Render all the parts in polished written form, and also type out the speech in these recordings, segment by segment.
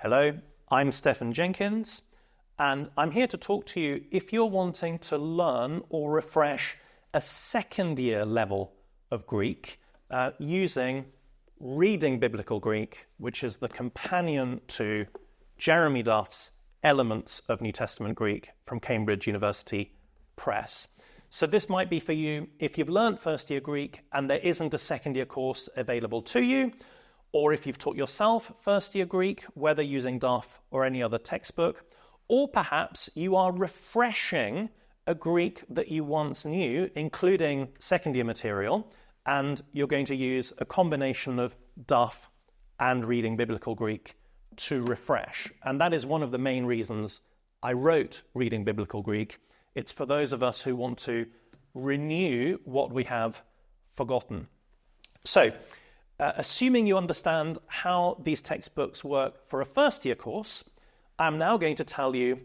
Hello, I'm Stephen Jenkins, and I'm here to talk to you if you're wanting to learn or refresh a second year level of Greek using Reading Biblical Greek, which is the companion to Jeremy Duff's Elements of New Testament Greek from Cambridge University Press. So this might be for you if you've learned first year Greek and there isn't a second year course available to you, or if you've taught yourself first year Greek, whether using Duff or any other textbook, or perhaps you are refreshing a Greek that you once knew, including second year material, and you're going to use a combination of Duff and Reading Biblical Greek to refresh. And that is one of the main reasons I wrote Reading Biblical Greek. It's for those of us who want to renew what we have forgotten. So, assuming you understand how these textbooks work for a first year course, I'm now going to tell you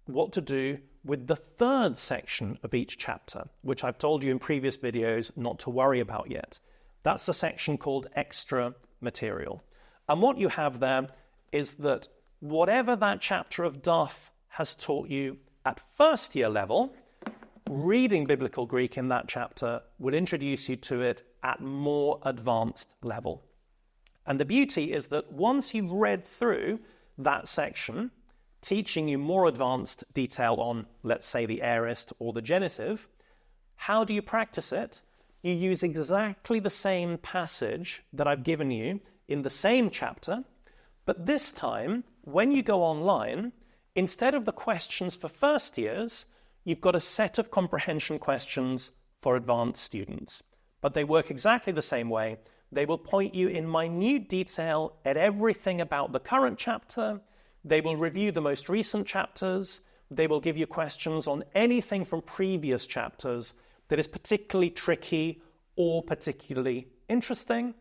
what to do with the third section of each chapter, which I've told you in previous videos not to worry about yet. That's the section called extra material. And what you have there is that whatever that chapter of Duff has taught you at first year level, Reading Biblical Greek in that chapter will introduce you to it at more advanced level. And the beauty is that once you've read through that section, teaching you more advanced detail on, let's say, the aorist or the genitive, how do you practice it? You use exactly the same passage that I've given you in the same chapter, but this time, when you go online, instead of the questions for first years, you've got a set of comprehension questions for advanced students. But they work exactly the same way. They will point you in minute detail at everything about the current chapter. They will review the most recent chapters. They will give you questions on anything from previous chapters that is particularly tricky or particularly interesting.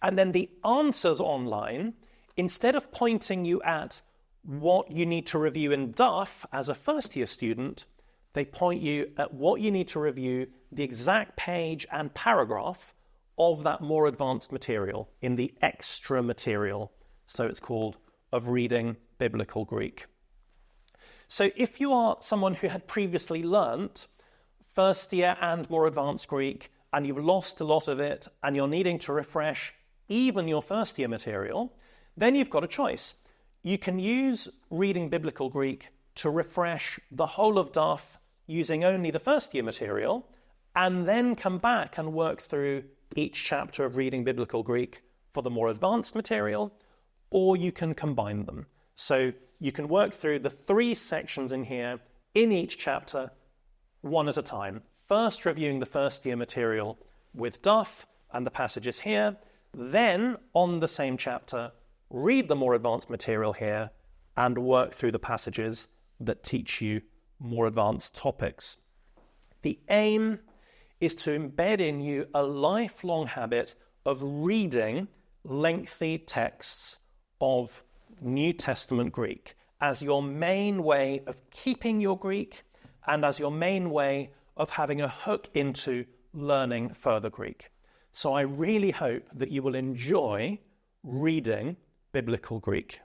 And then the answers online, instead of pointing you at what you need to review in Duff as a first year student, they point you at what you need to review, the exact page and paragraph of that more advanced material in the extra material. So it's called of Reading Biblical Greek. So if you are someone who had previously learnt first year and more advanced Greek, and you've lost a lot of it, and you're needing to refresh even your first year material, then you've got a choice. You can use Reading Biblical Greek to refresh the whole of Duff using only the first year material, and then come back and work through each chapter of Reading Biblical Greek for the more advanced material, or you can combine them. So you can work through the three sections in here in each chapter, one at a time. First reviewing the first year material with Duff and the passages here, then on the same chapter, read the more advanced material here and work through the passages that teach you more advanced topics. The aim is to embed in you a lifelong habit of reading lengthy texts of New Testament Greek as your main way of keeping your Greek and as your main way of having a hook into learning further Greek. So I really hope that you will enjoy reading Biblical Greek.